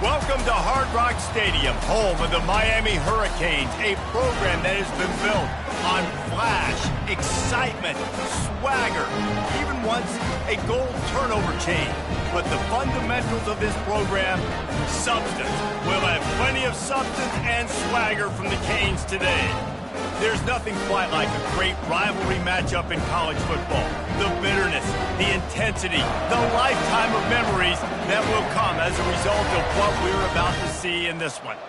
Welcome to Hard Rock Stadium, home of the Miami Hurricanes, a program that has been built on flash, excitement, swagger, even once a goal turnover chain. But the fundamentals of this program, substance. We'll have plenty of substance and swagger from the Canes today. There's nothing quite like a great rivalry matchup in college football. The bitterness, the intensity, the lifetime of memories that will come as a result of what we're about to see in this one.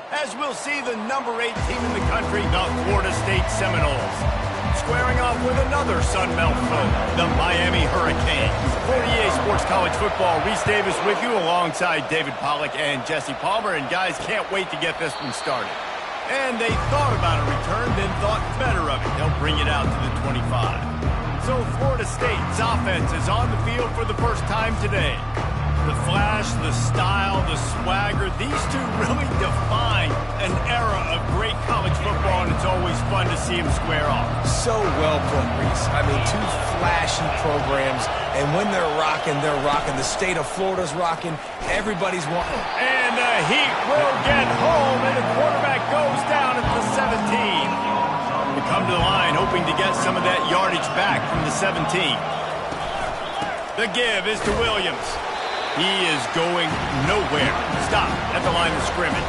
As we'll see the number 8 team in the country, the Florida State Seminoles, squaring off with another Sun Belt foe, the Miami Hurricanes. For EA Sports College Football, Reese Davis with you alongside David Pollack and Jesse Palmer. And guys, can't wait to get this one started. And they thought about a return, then thought better of it. They'll bring it out to the 25. So Florida State's offense is on the field for the first time today. The flash, the style, the swagger, these two really define an era of great college football, and it's always fun to see them square off. So well put, Reese. I mean, two flashy programs, and when they're rocking, they're rocking. The state of Florida's rocking. Everybody's wanting. And the Heat will get home, and the quarterback goes down at the 17. They come to the line hoping to get some of that yardage back from the 17. The give is to Williams. He is going nowhere. Stop at the line of scrimmage.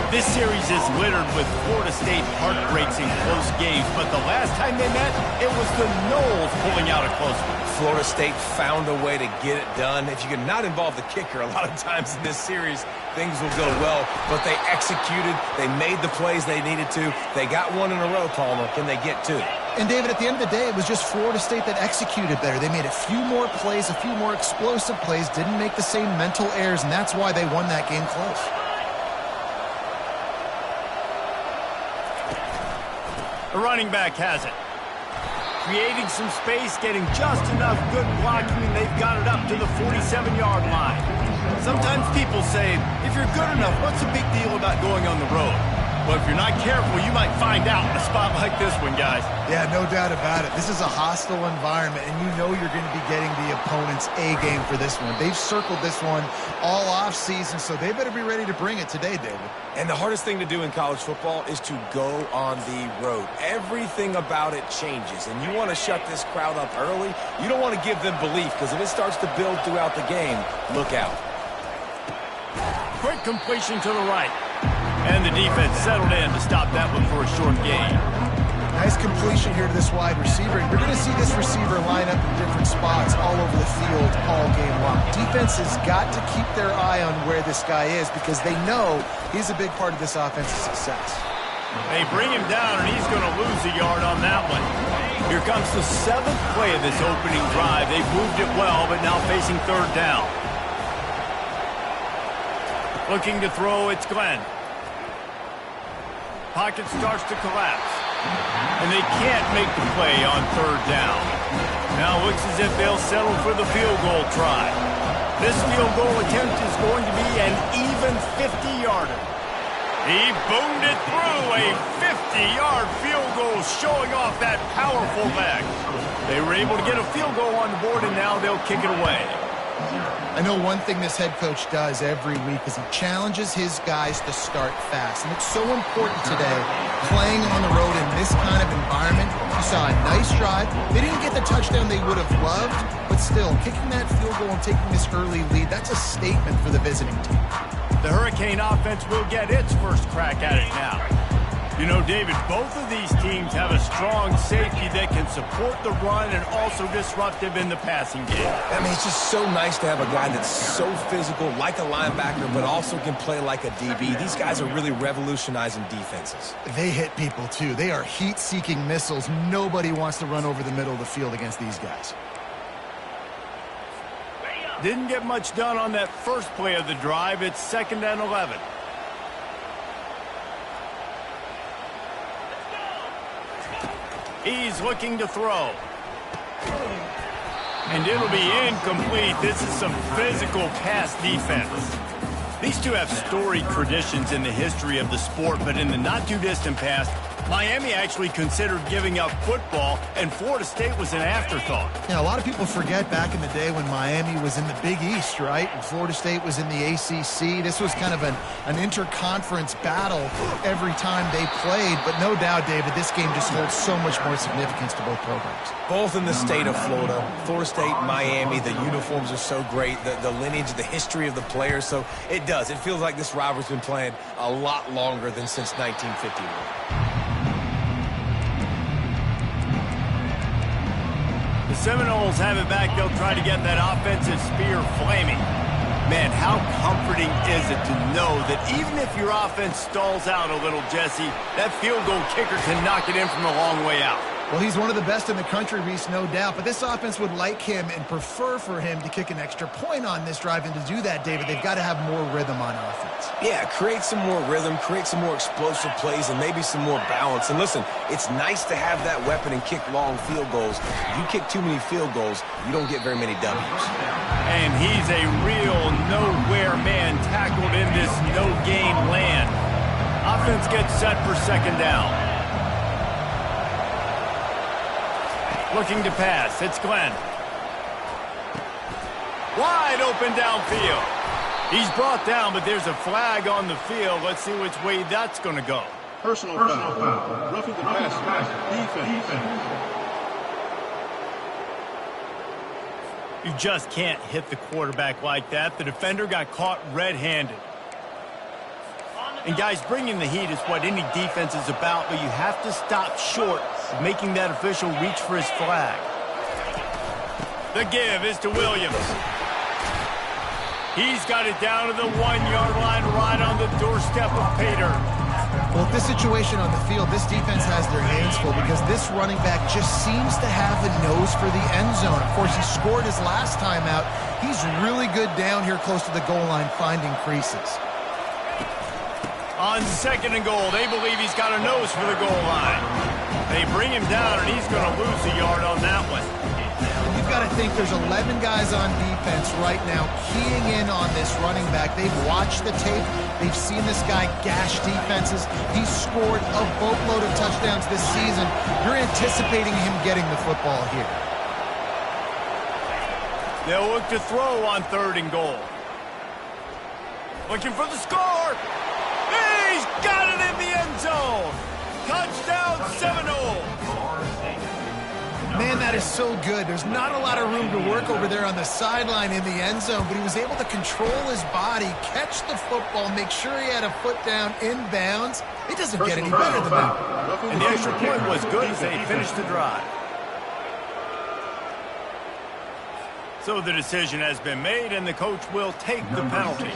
This series is littered with Florida State heartbreaks in close games, but the last time they met, it was the Noles pulling out a close one. Florida State found a way to get it done. If you can not involve the kicker, a lot of times in this series, things will go well, but they executed. They made the plays they needed to. They got one in a row, Palmer. Can they get two? And, David, at the end of the day, it was just Florida State that executed better. They made a few more plays, a few more explosive plays, didn't make the same mental errors, and that's why they won that game close. The running back has it. Creating some space, getting just enough good blocking, and they've got it up to the 47-yard line. Sometimes people say, if you're good enough, what's the big deal about going on the road? Well, if you're not careful, you might find out in a spot like this one, guys. Yeah, no doubt about it. This is a hostile environment, and you know you're going to be getting the opponent's A-game for this one. They've circled this one all off-season, so they better be ready to bring it today, David. And the hardest thing to do in college football is to go on the road. Everything about it changes, and you want to shut this crowd up early. You don't want to give them belief, because if it starts to build throughout the game, look out. Quick completion to the right. And the defense settled in to stop that one for a short gain. Nice completion here to this wide receiver. You're going to see this receiver line up in different spots all over the field all game long. Defense has got to keep their eye on where this guy is because they know he's a big part of this offensive success. They bring him down, and he's going to lose a yard on that one. Here comes the 7th play of this opening drive. They've moved it well, but now facing 3rd down. Looking to throw, it's Glenn. Pocket starts to collapse. And they can't make the play on 3rd down. Now it looks as if they'll settle for the field goal try. This field goal attempt is going to be an even 50-yarder. He boomed it through, a 50-yard field goal showing off that powerful leg. They were able to get a field goal on the board, and now they'll kick it away. I know one thing this head coach does every week is he challenges his guys to start fast. And it's so important today, playing on the road in this kind of environment. You saw a nice drive. They didn't get the touchdown they would have loved, but still, kicking that field goal and taking this early lead, that's a statement for the visiting team. The Hurricane offense will get its first crack at it now. You know, David, both of these teams have a strong safety that can support the run and also disruptive in the passing game. I mean, it's just so nice to have a guy that's so physical, like a linebacker, but also can play like a DB. These guys are really revolutionizing defenses. They hit people, too. They are heat-seeking missiles. Nobody wants to run over the middle of the field against these guys. Didn't get much done on that first play of the drive. It's 2nd and 11. He's looking to throw. And it'll be incomplete. This is some physical pass defense. These two have storied traditions in the history of the sport, but in the not-too-distant past, Miami actually considered giving up football, and Florida State was an afterthought. Yeah, a lot of people forget back in the day when Miami was in the Big East, right? And Florida State was in the ACC. This was kind of an interconference battle every time they played. But no doubt, David, this game just holds so much more significance to both programs. Both in the state of Florida. Florida State, Miami, the uniforms are so great. The lineage, the history of the players. So it does. It feels like this rivalry's been playing a lot longer than since 1951. The Seminoles have it back. They'll try to get that offensive spear flaming. Man, how comforting is it to know that even if your offense stalls out a little, Jesse, that field goal kicker can knock it in from a long way out. Well, he's one of the best in the country, Reese, no doubt. But this offense would like him and prefer for him to kick an extra point on this drive. And to do that, David, they've got to have more rhythm on offense. Yeah, create some more rhythm, create some more explosive plays, and maybe some more balance. And listen, it's nice to have that weapon and kick long field goals. You kick too many field goals, you don't get very many W's. And he's a real nowhere man tackled in this no-gain land. Offense gets set for second down. Looking to pass. It's Glenn. Wide open downfield. He's brought down, but there's a flag on the field. Let's see which way that's going to go. Personal foul. Roughing the passer. Defense. You just can't hit the quarterback like that. The defender got caught red-handed. And guys, bringing the heat is what any defense is about, but you have to stop short of making that official reach for his flag. The give is to Williams. He's got it down to the 1-yard line, right on the doorstep of Pater. Well, this situation on the field, this defense has their hands full because this running back just seems to have a nose for the end zone. Of course, he scored his last time out. He's really good down here close to the goal line, finding creases. On second and goal, they believe he's got a nose for the goal line. They bring him down, and he's going to lose a yard on that one. You've got to think there's 11 guys on defense right now keying in on this running back. They've watched the tape. They've seen this guy gash defenses. He's scored a boatload of touchdowns this season. You're anticipating him getting the football here. They'll look to throw on third and goal. Looking for the score. He's got it in the end zone. Touchdown, Seminoles. Man, that is so good. There's not a lot of room to work over there on the sideline in the end zone, but he was able to control his body, catch the football, make sure he had a foot down inbounds. It doesn't get any better than that. And the extra point was good as they finished the drive. So the decision has been made, and the coach will take the penalty.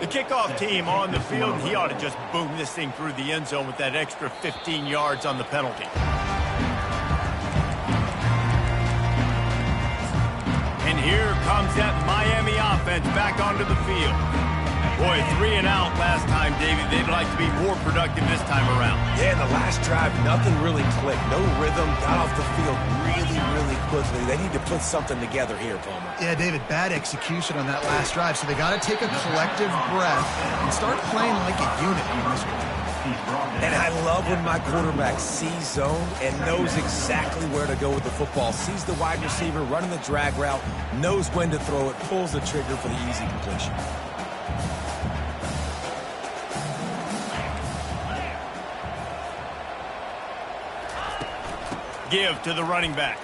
The kickoff team on the field, he ought to just boom this thing through the end zone with that extra 15 yards on the penalty. And here comes that Miami offense back onto the field. Boy, 3 and out last time, David. They'd like to be more productive this time around. Yeah, in the last drive, nothing really clicked. No rhythm, got off the field really quickly. They need to put something together here, Palmer. Yeah, David, bad execution on that last drive, so they got to take a collective breath and start playing like a unit in this one. And I love when my quarterback sees zone and knows exactly where to go with the football. Sees the wide receiver running the drag route, knows when to throw it, pulls the trigger for the easy completion. Give to the running back.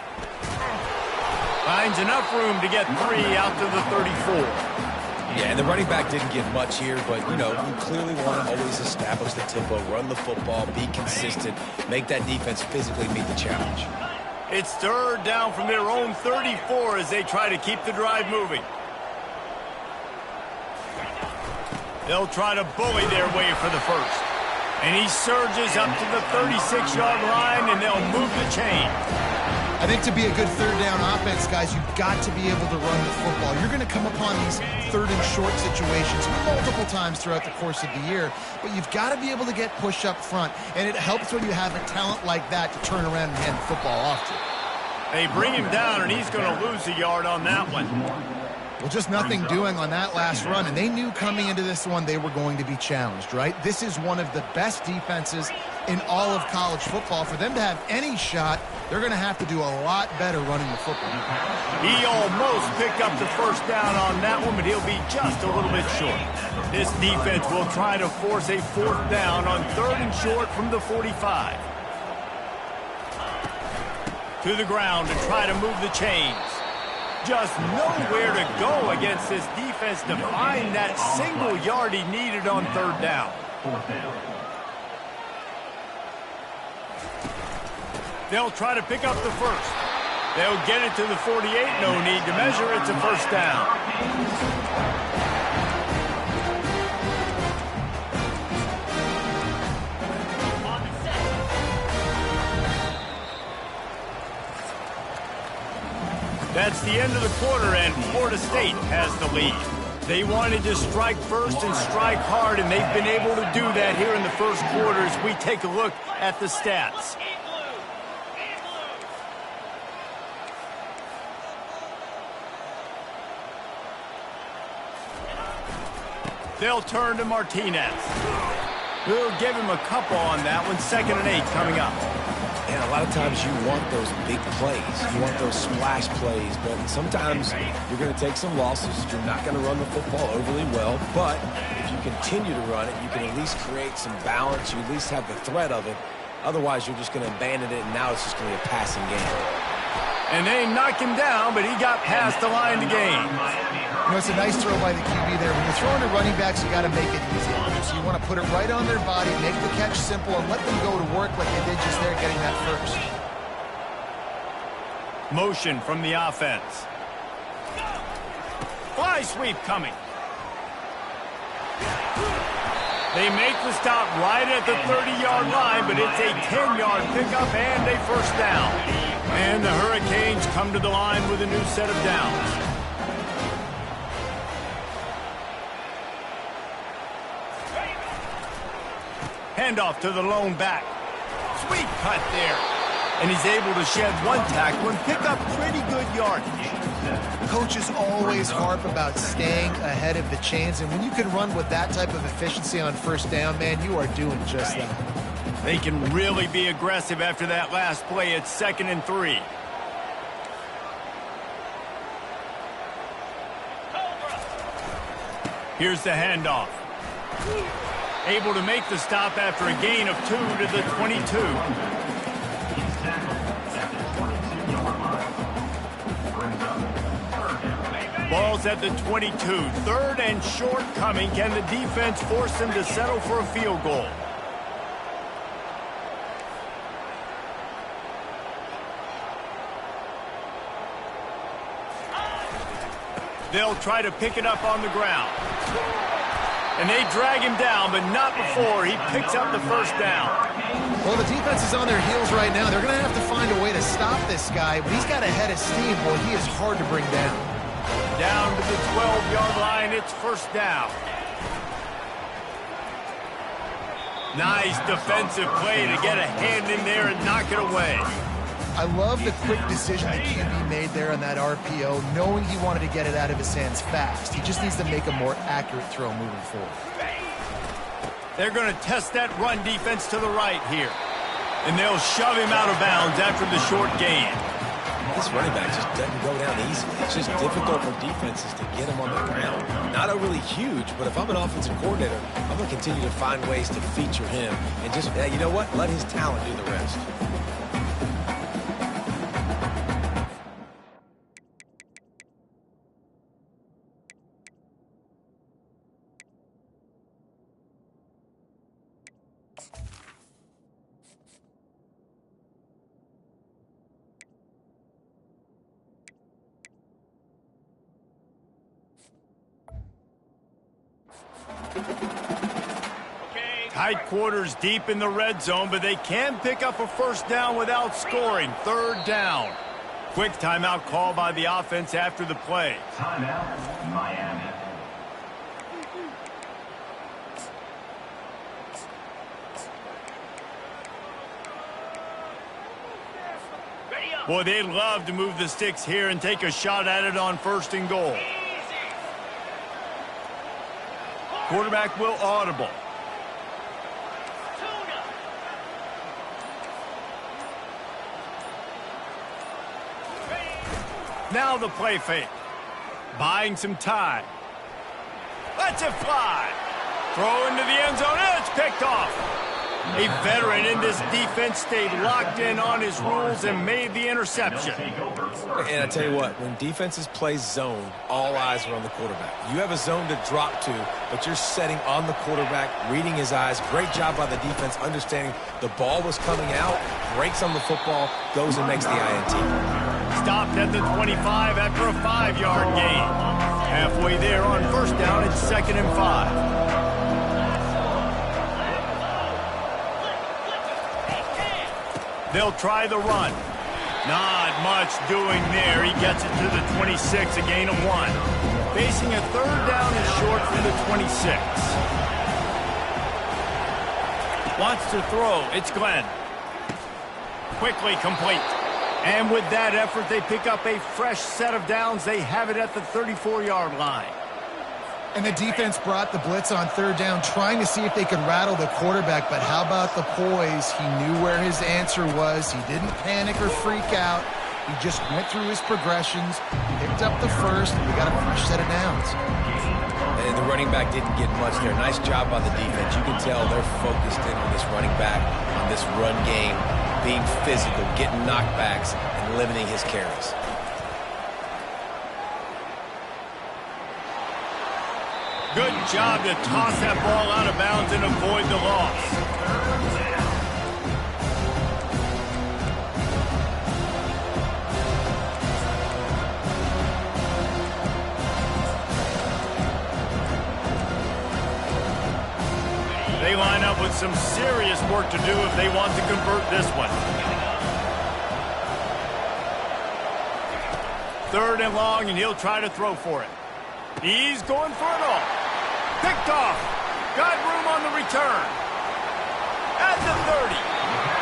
Finds enough room to get 3 out to the 34. Yeah, and the running back didn't get much here, but, you know, you clearly want to always establish the tempo, run the football, be consistent, make that defense physically meet the challenge. It's third down from their own 34 as they try to keep the drive moving. They'll try to bully their way for the first. And he surges up to the 36-yard line, and they'll move the chain. I think to be a good third down offense, guys, you've got to be able to run the football. You're going to come upon these third and short situations multiple times throughout the course of the year, but you've got to be able to get push up front, and it helps when you have a talent like that to turn around and hand the football off to. They bring him down, and he's going to lose a yard on that one. Well, just nothing doing on that last run, and they knew coming into this one they were going to be challenged, right? This is one of the best defenses in all of college football. For them to have any shot, they're going to have to do a lot better running the football. He almost picked up the first down on that one, but he'll be just a little bit short. This defense will try to force a fourth down on 3rd and short from the 45. To the ground to try to move the chains. Just nowhere to go against this defense to find that single yard he needed on 3rd down. They'll try to pick up the first. They'll get it to the 48. No need to measure. It's a first down. That's the end of the quarter, and Florida State has the lead. They wanted to strike first and strike hard, and they've been able to do that here in the first quarter as we take a look at the stats. They'll turn to Martinez. We'll give him a couple on that one. 2nd and 8 coming up. And a lot of times you want those big plays. You want those splash plays. But sometimes you're going to take some losses. You're not going to run the football overly well. But if you continue to run it, you can at least create some balance. You at least have the threat of it. Otherwise, you're just going to abandon it, and now it's just going to be a passing game. And they knocked him down, but he got past the line to gain. You know, it's a nice throw by the QB there. When you're throwing to running backs, you got to make it easy on them. So you want to put it right on their body, make the catch simple, and let them go to work like they did just there getting that first. Motion from the offense. Fly sweep coming. They make the stop right at the 30-yard line, but it's a 10-yard pickup and a first down. And the Hurricanes come to the line with a new set of downs. Handoff to the lone back. Sweet cut there. And he's able to shed one tackle and pick up pretty good yardage. Coaches always harp about staying ahead of the chains, and when you can run with that type of efficiency on first down, man, you are doing just that. They can really be aggressive after that last play. It's 2nd and 3. Here's the handoff. Able to make the stop after a gain of 2 to the 22. Ball's at the 22. 3rd and short coming. Can the defense force them to settle for a field goal? They'll try to pick it up on the ground. And they drag him down, but not before he picks up the first down. Well, the defense is on their heels right now. They're going to have to find a way to stop this guy, but he's got a head of steam. Boy, he is hard to bring down. Down to the 12-yard line, it's first down. Nice defensive play to get a hand in there and knock it away. I love the quick decision the QB made there on that RPO, knowing he wanted to get it out of his hands fast. He just needs to make a more accurate throw moving forward. They're going to test that run defense to the right here. And they'll shove him out of bounds after the short gain. This running back just doesn't go down easily. It's just difficult for defenses to get him on the ground. Not overly huge, but if I'm an offensive coordinator, I'm going to continue to find ways to feature him and just, you know what, let his talent do the rest. Tight quarters deep in the red zone, but they can pick up a first down without scoring. 3rd down. Quick timeout call by the offense after the play. Timeout, Miami. Boy, they'd love to move the sticks here and take a shot at it on 1st and goal. Quarterback will audible. Now the play fake. Buying some time. Lets it fly. Throw into the end zone, and it's picked off. A veteran in this defense stayed locked in on his rules and made the interception. And I tell you what, when defenses play zone, all eyes are on the quarterback. You have a zone to drop to, but you're setting on the quarterback, reading his eyes. Great job by the defense, understanding the ball was coming out, breaks on the football, goes and makes the INT. Stopped at the 25 after a 5-yard gain. Halfway there on first down, it's 2nd and 5. They'll try the run. Not much doing there. He gets it to the 26, a gain of 1. Facing a 3rd down and short from the 26. Wants to throw. It's Glenn. Quickly complete. And with that effort, they pick up a fresh set of downs. They have it at the 34-yard line. And the defense brought the blitz on 3rd down, trying to see if they could rattle the quarterback. But how about the poise? He knew where his answer was. He didn't panic or freak out. He just went through his progressions, picked up the first, and we got a fresh set of downs. And the running back didn't get much there. Nice job by the defense. You can tell they're focused in on this running back, on this run game, being physical, getting knockbacks, and limiting his carries. Good job to toss that ball out of bounds and avoid the loss. They line up with some serious work to do if they want to convert this one. 3rd and long, and he'll try to throw for it. He's going for it all. Picked off. Got room on the return. At the 30.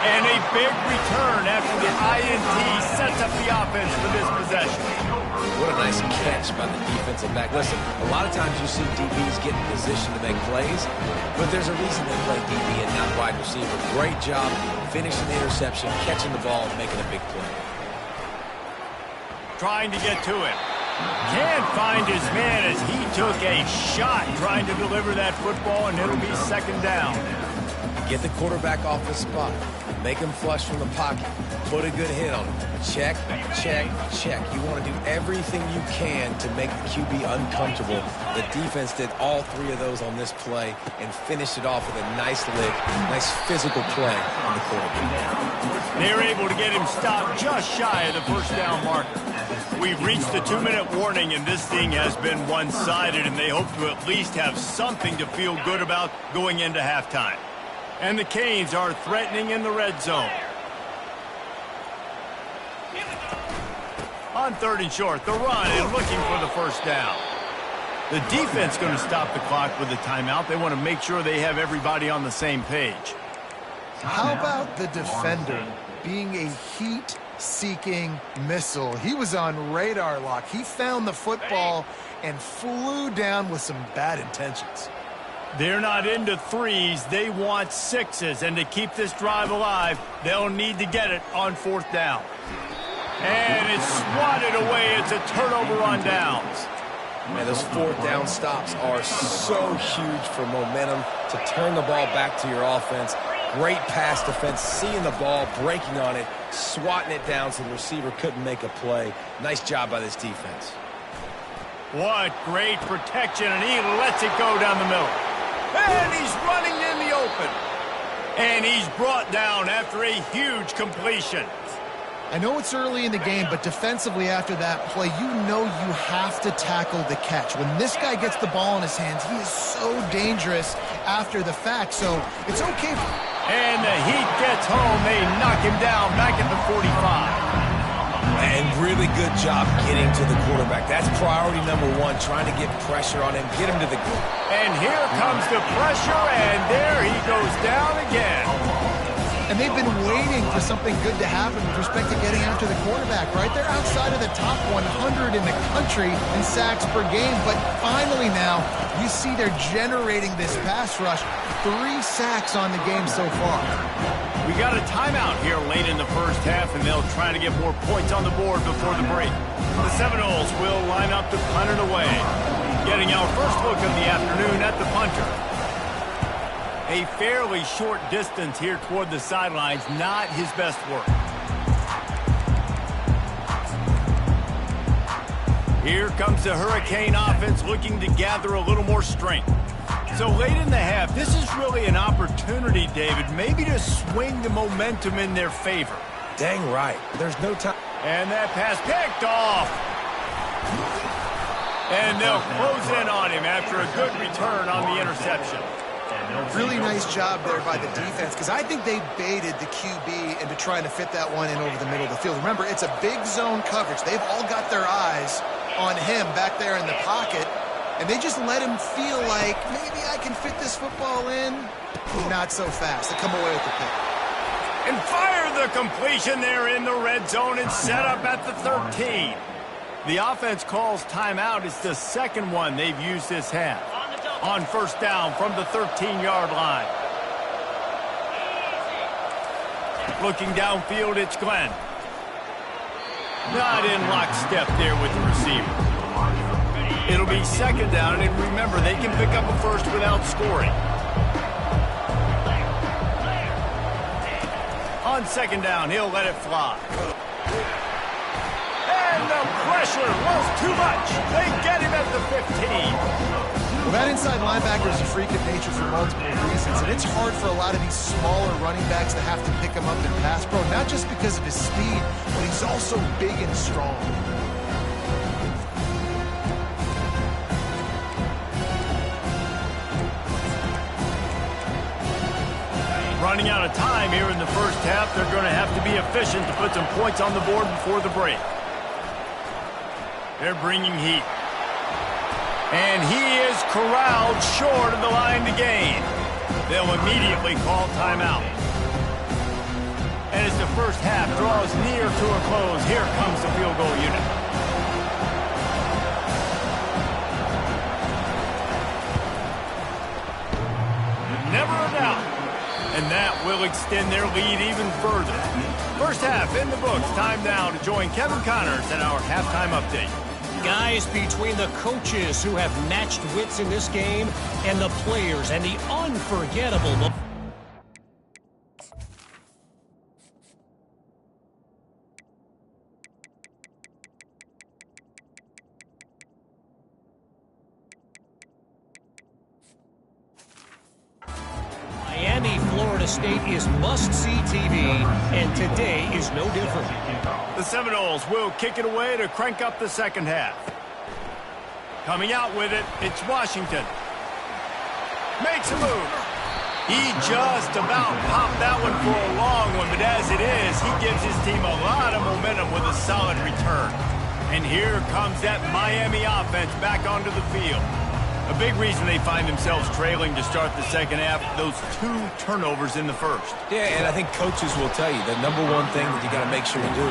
And a big return after the INT sets up the offense for this possession. What a nice catch by the defensive back. Listen, a lot of times you see DBs get in position to make plays, but there's a reason they play DB and not wide receiver. Great job finishing the interception, catching the ball, and making a big play. Trying to get to him. Can't find his man as he took a shot trying to deliver that football, and it'll be 2nd down. Get the quarterback off his spot. Make him flush from the pocket. Put a good hit on him. Check, check, check. You want to do everything you can to make the QB uncomfortable. The defense did all 3 of those on this play and finished it off with a nice lick, nice physical play on the quarterback. They're able to get him stopped just shy of the 1st down marker. We've reached the 2-minute warning, and this thing has been one-sided, and they hope to at least have something to feel good about going into halftime. And the Canes are threatening in the red zone. On 3rd and short, the run and looking for the 1st down. The defense going to stop the clock with a timeout. They want to make sure they have everybody on the same page. How about the defender being a heat-seeking missile? He was on radar lock. He found the football and flew down with some bad intentions. They're not into 3s. They want 6s. And to keep this drive alive, they'll need to get it on 4th down. And it's swatted away. It's a turnover on downs. Man, those 4th down stops are so huge for momentum to turn the ball back to your offense. Great pass defense, seeing the ball, breaking on it, swatting it down so the receiver couldn't make a play. Nice job by this defense. What great protection, and he lets it go down the middle. And he's running in the open. And he's brought down after a huge completion. I know it's early in the game, but defensively after that play, you know you have to tackle the catch. When this guy gets the ball in his hands, he is so dangerous after the fact, so it's okay. And the heat gets home. They knock him down back at the 45. And really good job getting to the quarterback. That's priority number 1, trying to get pressure on him, get him to the goal. And here comes the pressure, and there he goes down again. And they've been waiting for something good to happen with respect to getting after the quarterback, right? They're outside of the top 100 in the country in sacks per game, but finally now you see they're generating this pass rush. 3 sacks on the game so far. We got a timeout here late in the first half, and they'll try to get more points on the board before the break. The Seminoles will line up to punt it away. Getting our first look of the afternoon at the punter. A fairly short distance here toward the sidelines, not his best work. Here comes the Hurricane offense looking to gather a little more strength. So late in the half, this is really an opportunity, David, maybe to swing the momentum in their favor. Dang right. There's no time. And that pass picked off. And they'll close in on him after a good return on the interception. Really nice job there by the defense, because I think they baited the QB into trying to fit that one in over the middle of the field. Remember, it's a big zone coverage. They've all got their eyes on him back there in the pocket, and they just let him feel like, maybe I can fit this football in. Not so fast. They come away with the pick. And fire the completion there in the red zone and set up at the 13. The offense calls timeout. It's the second one they've used this half. On first down from the 13-yard line. Looking downfield, it's Glenn. Not in lockstep there with the receiver. It'll be second down, and remember, they can pick up a first without scoring. On second down, he'll let it fly. And the pressure was too much. They get him at the 15. Well, that inside linebacker is a freak of nature for multiple reasons, and it's hard for a lot of these smaller running backs to have to pick him up in pass pro, not just because of his speed, but he's also big and strong. Running out of time here in the first half, they're going to have to be efficient to put some points on the board before the break. They're bringing heat. And he is corralled short of the line to gain. They'll immediately call timeout. And as the first half draws near to a close, here comes the field goal unit. Never a doubt. And that will extend their lead even further. First half in the books. Time now to join Kevin Connors in our halftime update. Guys, between the coaches who have matched wits in this game and the players and the unforgettable... Miami, Florida State is must-see TV, and today is no different. The Seminoles will kick it away to crank up the second half. Coming out with it, it's Washington. Makes a move. He just about popped that one for a long one, but as it is, he gives his team a lot of momentum with a solid return. And here comes that Miami offense back onto the field. A big reason they find themselves trailing to start the second half, those 2 turnovers in the first. Yeah, and I think coaches will tell you the number one thing that you got to make sure to do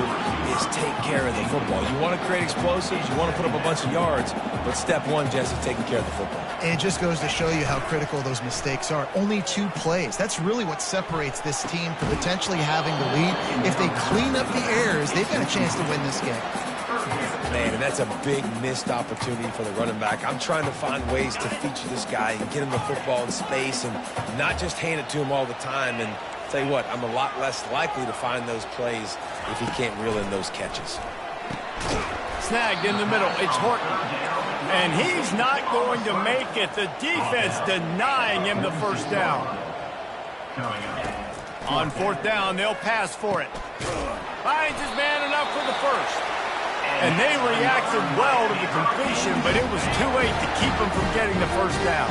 is take care of the football. You want to create explosives, you want to put up a bunch of yards, but step one, Jesse, taking care of the football. And it just goes to show you how critical those mistakes are. Only 2 plays. That's really what separates this team from potentially having the lead. If they clean up the errors, they've got a chance to win this game. Man, and that's a big missed opportunity for the running back. I'm trying to find ways to feature this guy and get him the football in space and not just hand it to him all the time. And tell you what, I'm a lot less likely to find those plays if he can't reel in those catches. Snagged in the middle. It's Horton. And he's not going to make it. The defense denying him the first down. On fourth down, they'll pass for it. Finds his man enough for the first. And they reacted well to the completion, but it was too late to keep them from getting the first down.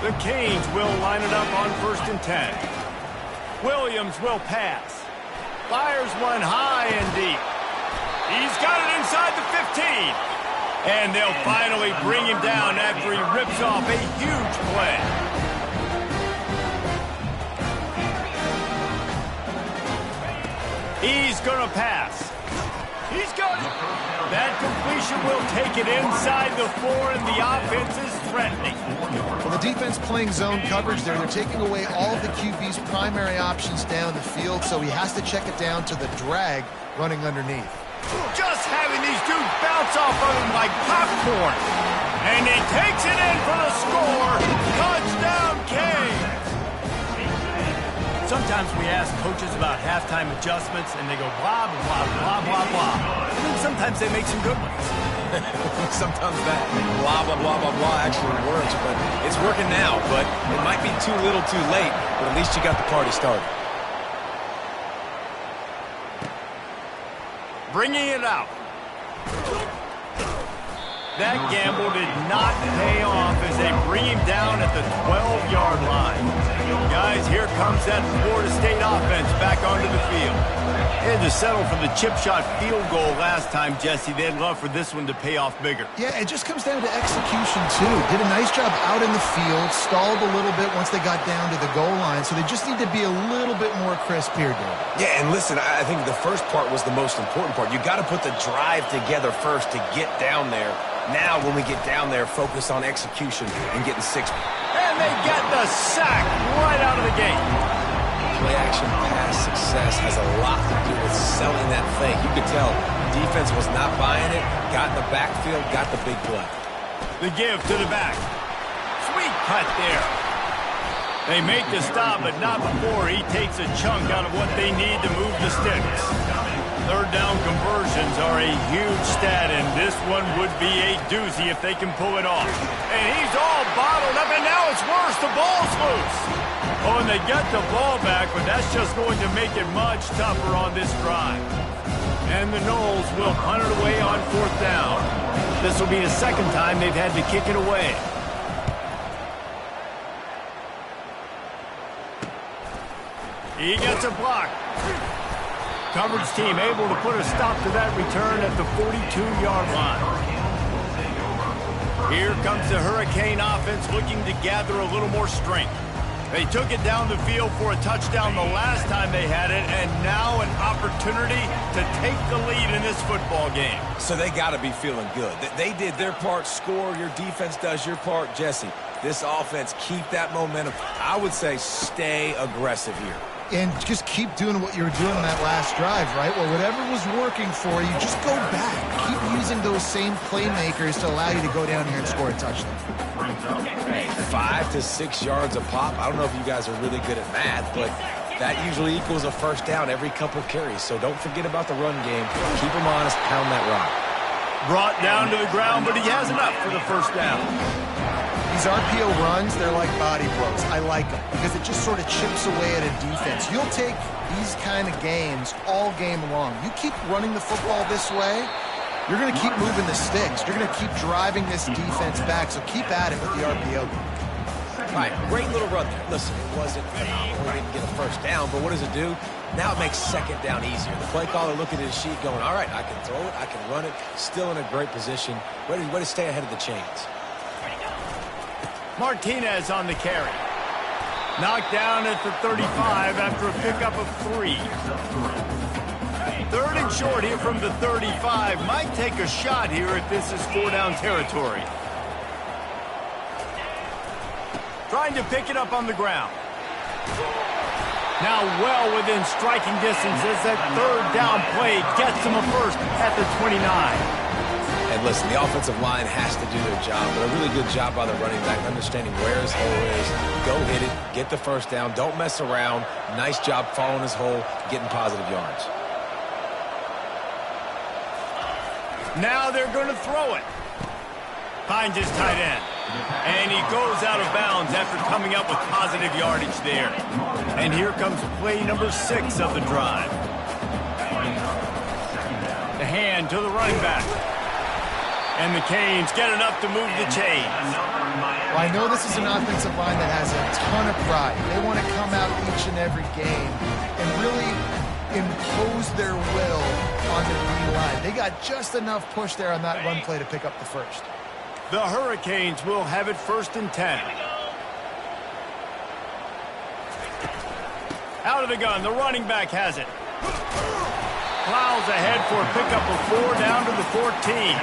The Canes will line it up on 1st and 10. Williams will pass. Fires one high and deep. He's got it inside the 15. And they'll finally bring him down after he rips off a huge play. He's going to pass. He's got it. That completion Formation will take it inside the 4, and the offense is threatening. Well, the defense playing zone coverage there. They're taking away all of the QB's primary options down the field, so he has to check it down to the drag running underneath. Just having these dudes bounce off of him like popcorn. And he takes it in for the score. Touchdown, Kane. Sometimes we ask coaches about halftime adjustments, and they go blah, blah, blah, blah, blah. And then sometimes they make some good ones. Sometimes that blah, blah, blah, blah, blah actually works, but it's working now. But it might be too little too late, but at least you got the party started. Bringing it out. That gamble did not pay off as they bring him down at the 12-yard line. Guys, here comes that Florida State offense back onto the field. They had to settle for the chip shot field goal last time, Jesse. They'd love for this one to pay off bigger. Yeah, it just comes down to execution, too. Did a nice job out in the field, stalled a little bit once they got down to the goal line, so they just need to be a little bit more crisp here, David. Yeah, and listen, I think the first part was the most important part. You got to put the drive together first to get down there. Now, when we get down there, focus on execution and getting 6. And they get the sack right out of the gate. Play-action pass success has a lot to do with selling that fake. You could tell defense was not buying it, got in the backfield, got the big play. The give to the back. Sweet cut there. They make the stop, but not before he takes a chunk out of what they need to move the sticks. Third down conversions are a huge stat, and this one would be a doozy if they can pull it off. And he's all bottled up, and now it's worse. The ball's loose. Oh, and they get the ball back, but that's just going to make it much tougher on this drive. And the Noles will punt it away on 4th down. This will be the second time they've had to kick it away. He gets a block. Coverage team able to put a stop to that return at the 42-yard line. Here comes the Hurricane offense looking to gather a little more strength. They took it down the field for a touchdown the last time they had it, and now an opportunity to take the lead in this football game. So they got to be feeling good. They did their part, score. Your defense does your part. Jesse, this offense, keep that momentum. I would say stay aggressive here. And just keep doing what you were doing on that last drive, right? Well, whatever was working for you, just go back. Keep using those same playmakers to allow you to go down here and score a touchdown. 5 to 6 yards a pop. I don't know if you guys are really good at math, but that usually equals a first down every couple carries. So don't forget about the run game. Keep them honest, pound that rock. Brought down to the ground, but he has enough for the first down. These RPO runs, they're like body blows. I like them because it just sort of chips away at a defense. You'll take these kind of games all game long. You keep running the football this way, you're going to keep moving the sticks. You're going to keep driving this defense back, so keep at it with the RPO. All right, great little run there. Listen, it wasn't phenomenal. We didn't get a first down, but what does it do? Now it makes second down easier. The play caller looking at his sheet going, all right, I can throw it, I can run it, still in a great position. Way to stay ahead of the chains. Martinez on the carry. Knocked down at the 35 after a pickup of 3. 3rd and short here from the 35. Might take a shot here if this is 4-down territory. Trying to pick it up on the ground. Now well within striking distance as that 3rd down play gets him a first at the 29. And listen, the offensive line has to do their job, but a really good job by the running back, understanding where his hole is. Go hit it, get the first down, don't mess around. Nice job following his hole, getting positive yards. Now they're going to throw it. Finds his tight end. And he goes out of bounds after coming up with positive yardage there. And here comes play number 6 of the drive. The hand to the running back. And the Canes get enough to move the chains. Well, I know this is an offensive line that has a ton of pride. They want to come out each and every game and really impose their will on the D-line. They got just enough push there on that run play to pick up the first. The Hurricanes will have it 1st and 10. Out of the gun, the running back has it. plows ahead for a pickup of 4 down to the 14.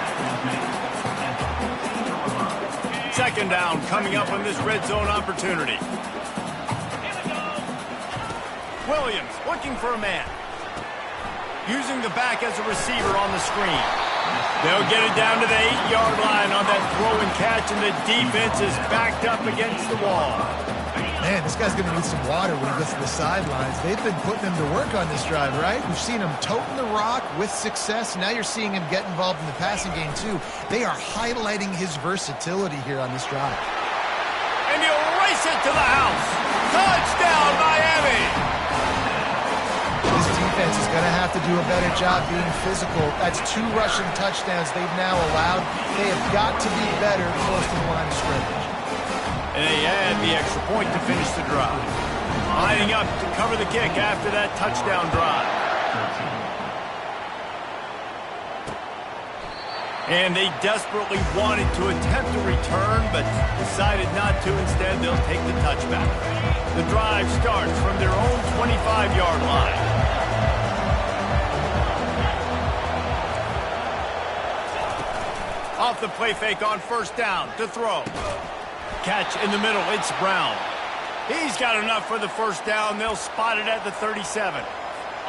Second down coming up on this red zone opportunity. Williams looking for a man. Using the back as a receiver on the screen. They'll get it down to the 8-yard line on that throw and catch, and the defense is backed up against the wall. Man, this guy's going to need some water when he gets to the sidelines. They've been putting him to work on this drive, right? We've seen him toting the rock with success. Now you're seeing him get involved in the passing game, too. They are highlighting his versatility here on this drive. And he'll race it to the house. Touchdown, Miami! This defense is going to have to do a better job being physical. That's 2 rushing touchdowns they've now allowed. They have got to be better close to the line of scrimmage. And they add the extra point to finish the drive. Lining up to cover the kick after that touchdown drive. And they desperately wanted to attempt a return, but decided not to. Instead, they'll take the touchback. The drive starts from their own 25-yard line. Off the play fake on first down to throw. Catch in the middle, it's Brown. He's got enough for the first down. They'll spot it at the 37.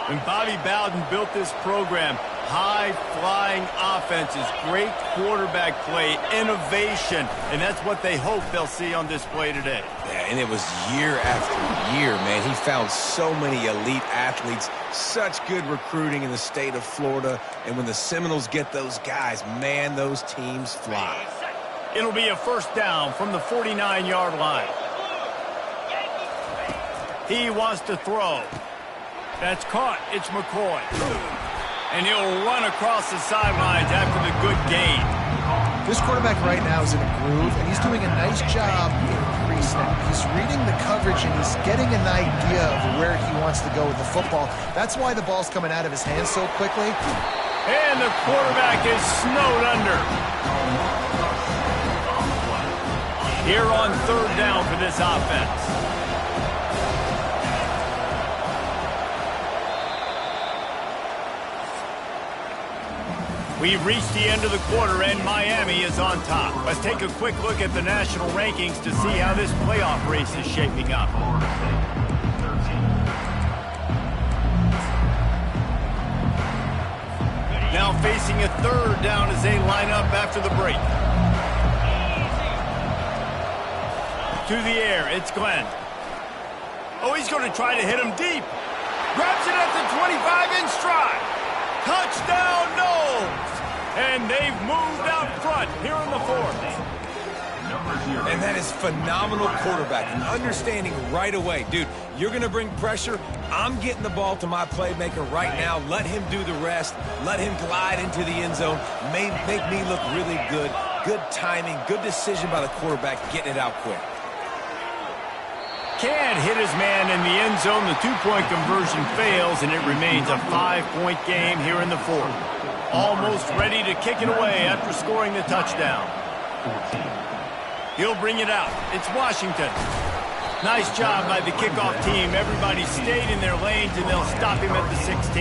When Bobby Bowden built this program, high-flying offenses, great quarterback play, innovation, and that's what they hope they'll see on display today. Yeah, and it was year after year, man. He found so many elite athletes, such good recruiting in the state of Florida, and when the Seminoles get those guys, man, those teams fly. It'll be a first down from the 49-yard line. He wants to throw. That's caught. It's McCoy. And he'll run across the sidelines after the good gain. This quarterback right now is in a groove, and he's doing a nice job in pre-snap. He's reading the coverage, and he's getting an idea of where he wants to go with the football. That's why the ball's coming out of his hands so quickly. And the quarterback is snowed under. Here on third down for this offense. We've reached the end of the quarter, and Miami is on top. Let's take a quick look at the national rankings to see how this playoff race is shaping up. Now facing a third down as they line up after the break. To the air, it's Glenn. Oh, he's going to try to hit him deep. Grabs it at the 25 in stride. Touchdown, Noles! And they've moved out front here in the fourth. And that is phenomenal quarterbacking, understanding right away. Dude, you're going to bring pressure. I'm getting the ball to my playmaker right now. Let him do the rest. Let him glide into the end zone. Make me look really good. Good timing, good decision by the quarterback, getting it out quick. Can't hit his man in the end zone. The two-point conversion fails, and it remains a 5-point game here in the fourth. Almost ready to kick it away after scoring the touchdown. He'll bring it out. It's Washington. Nice job by the kickoff team. Everybody stayed in their lanes, and they'll stop him at the 16.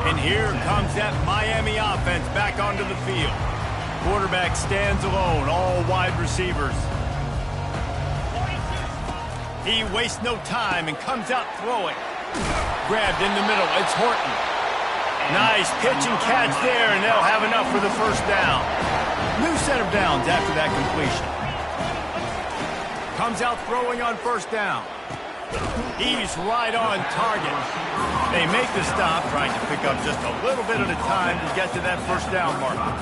And here comes that Miami offense back onto the field. Quarterback stands alone, all wide receivers. He wastes no time and comes out throwing. Grabbed in the middle. It's Horton. Nice pitch and catch there, and they'll have enough for the first down. New set of downs after that completion. Comes out throwing on first down. He's right on target. They make the stop, trying to pick up just a little bit at a time to get to that first down marker.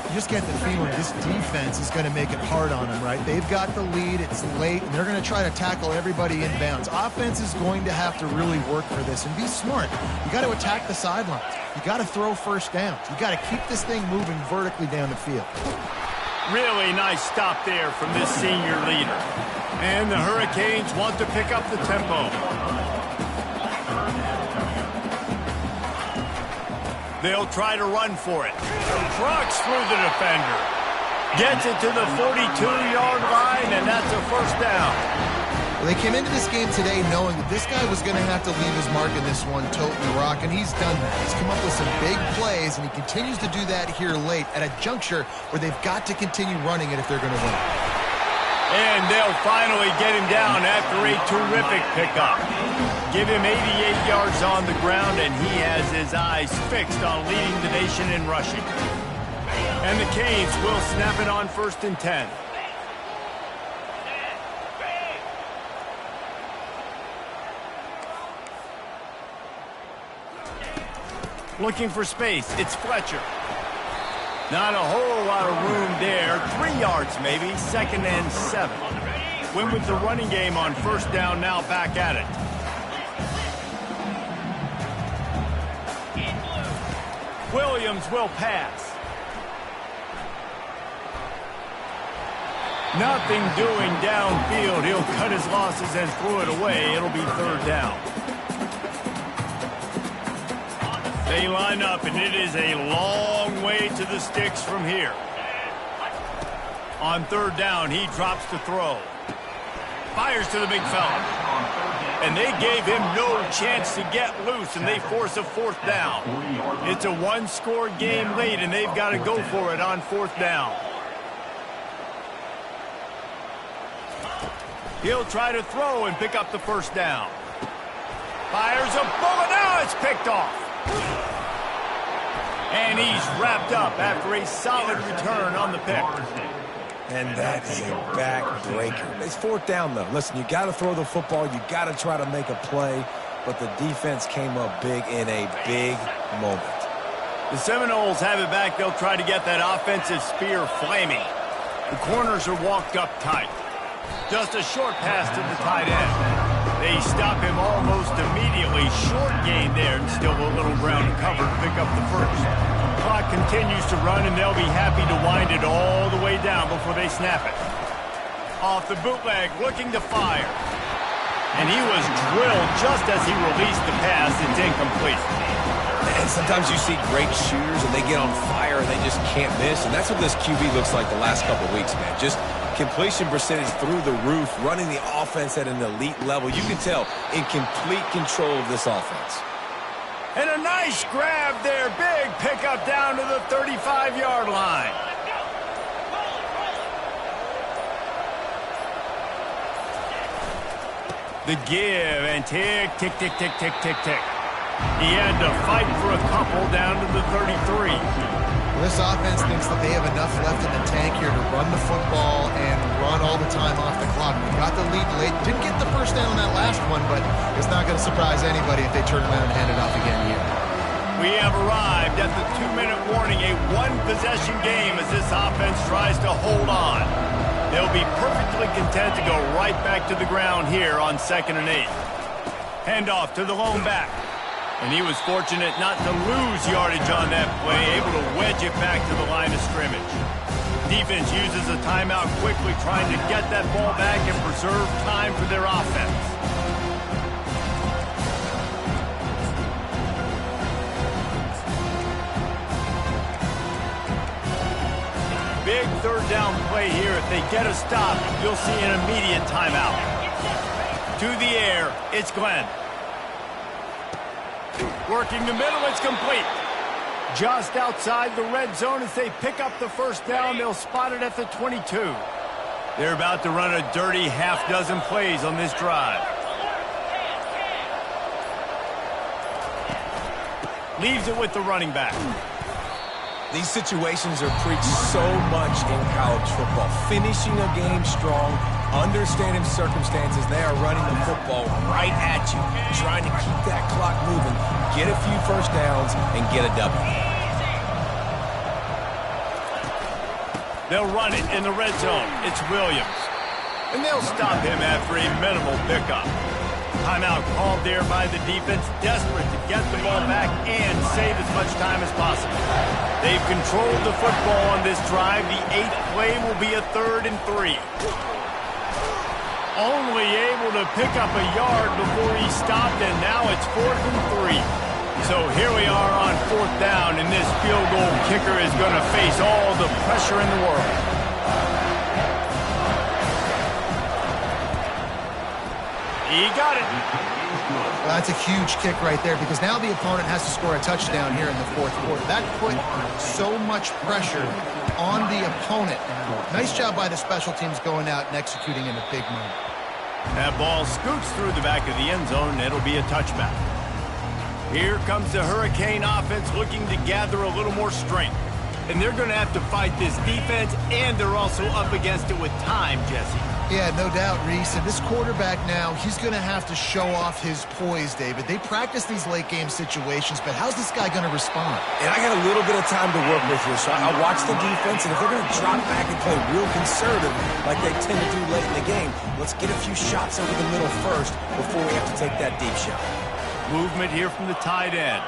You just get the feeling this defense is going to make it hard on them, right? They've got the lead, it's late, and they're going to try to tackle everybody inbounds. Offense is going to have to really work for this and be smart. You got to attack the sidelines. You got to throw first downs. You got to keep this thing moving vertically down the field. Really nice stop there from this senior leader. And the Hurricanes want to pick up the tempo. They'll try to run for it. Trucks through the defender. Gets it to the 42-yard line, and that's a first down. Well, they came into this game today knowing that this guy was going to have to leave his mark in this one, toting the rock, and he's done that. He's come up with some big plays, and he continues to do that here late at a juncture where they've got to continue running it if they're going to win. And they'll finally get him down after a terrific pickup. Give him 88 yards on the ground, and he has his eyes fixed on leading the nation in rushing. And the Canes will snap it on 1st and 10. Looking for space, it's Fletcher. Not a whole lot of room there. 3 yards maybe, 2nd and 7. Win with the running game on 1st down, now back at it. Williams will pass. Nothing doing downfield. He'll cut his losses and throw it away. It'll be 3rd down. They line up, and it is a long way to the sticks from here. On 3rd down, he drops to throw. Fires to the big fella. And they gave him no chance to get loose, and they force a 4th down. It's a one-score game late, and they've got to go for it on 4th down. He'll try to throw and pick up the 1st down. Fires a bullet. Now it's picked off. And he's wrapped up after a solid return on the pick. And that is a back-breaker. It's 4th down, though. Listen, you got to throw the football. You got to try to make a play. But the defense came up big in a big moment. The Seminoles have it back. They'll try to get that offensive spear flaming. The corners are walked up tight. Just a short pass to the tight end. They stop him almost immediately. Short gain there, and still a little ground covered to pick up the 1st. Clock continues to run, and they'll be happy to wind it all the way down before they snap it. Off the bootleg, looking to fire. And he was drilled just as he released the pass. It's incomplete. And sometimes you see great shooters, and they get on fire, and they just can't miss. And that's what this QB looks like the last couple of weeks, man. Just completion percentage through the roof, running the offense at an elite level. You can tell in complete control of this offense. And a nice grab there. Big pickup down to the 35-yard line. The give and tick, tick, tick, tick, tick, tick, tick. He had to fight for a couple down to the 33. Well, this offense thinks that they have enough left in the tank here to run the football and run all the time off the clock. They got the lead late. Didn't get the 1st down on that last one, but it's not going to surprise anybody if they turn around and hand it off again here. We have arrived at the 2-minute warning, a one-possession game as this offense tries to hold on. They'll be perfectly content to go right back to the ground here on 2nd and 8. Handoff to the lone back. And he was fortunate not to lose yardage on that play, able to wedge it back to the line of scrimmage. Defense uses a timeout quickly, trying to get that ball back and preserve time for their offense. Big 3rd down play here. If they get a stop, you'll see an immediate timeout. To the air, it's Glenn. Working the middle, it's complete. Just outside the red zone as they pick up the 1st down. They'll spot it at the 22. They're about to run a dirty half-dozen plays on this drive. Leaves it with the running back. These situations are preached so much in college football. Finishing a game strong, understanding circumstances. They are running the football right at you, trying to keep that clock moving, get a few 1st downs, and get a W. They'll run it in the red zone. It's Williams. And they'll stop him after a minimal pickup. Timeout called there by the defense, desperate to get the ball back and save as much time as possible. They've controlled the football on this drive. The 8th play will be a 3rd and 3. Only able to pick up a yard before he stopped, and now it's 4th and 3. So here we are on 4th down, and this field goal kicker is going to face all the pressure in the world. He got it. Well, that's a huge kick right there because now the opponent has to score a touchdown here in the fourth quarter. That put so much pressure on the opponent. Nice job by the special teams going out and executing in a big moment. That ball scoots through the back of the end zone, and it'll be a touchback. Here comes the Hurricane offense looking to gather a little more strength. And they're going to have to fight this defense, and they're also up against it with time, Jesse. Yeah, no doubt, Reese. And this quarterback now, he's going to have to show off his poise, David. They practice these late-game situations, but how's this guy going to respond? And I got a little bit of time to work with here, so I watch the defense, and if they're going to drop back and play real conservative like they tend to do late in the game, let's get a few shots over the middle first before we have to take that deep shot. Movement here from the tight end.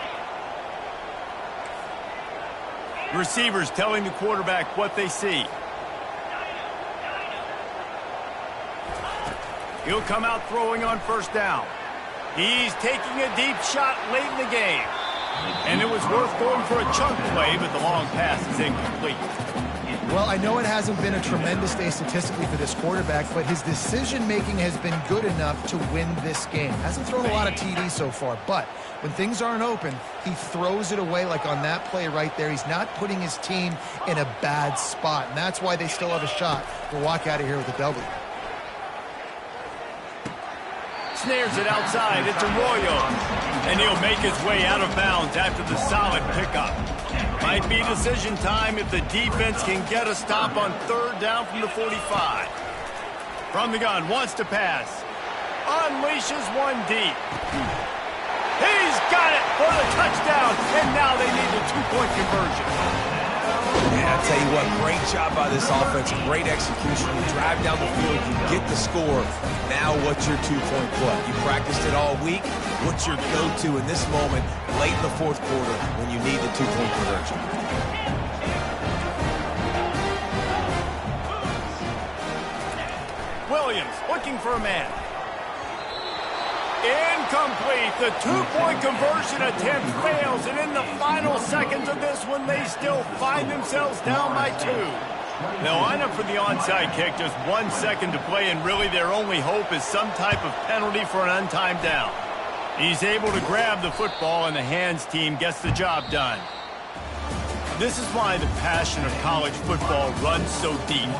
Receivers telling the quarterback what they see. He'll come out throwing on first down. He's taking a deep shot late in the game. And it was worth going for a chunk play, but the long pass is incomplete. Well, I know it hasn't been a tremendous day statistically for this quarterback, but his decision-making has been good enough to win this game. Hasn't thrown a lot of TDs so far, but when things aren't open, he throws it away like on that play right there. He's not putting his team in a bad spot, and that's why they still have a shot to walk out of here with a W. Snares it outside. It's Arroyo. And he'll make his way out of bounds after the solid pickup. Might be decision time if the defense can get a stop on third down from the 45. From the gun, wants to pass. Unleashes one deep. He's got it for the touchdown. And now they need the two-point conversion. Yeah, I tell you what, great job by this offense. Great execution. You drive down the field, you get the score. Now what's your two-point play? You practiced it all week. What's your go-to in this moment late in the fourth quarter when you need the two-point conversion? Williams looking for a man. Incomplete. The two-point conversion attempt fails, and in the final seconds of this one, they still find themselves down by 2. They'll line up for the onside kick, just 1 second to play, and really their only hope is some type of penalty for an untimed down. He's able to grab the football, and the hands team gets the job done. This is why the passion of college football runs so deep.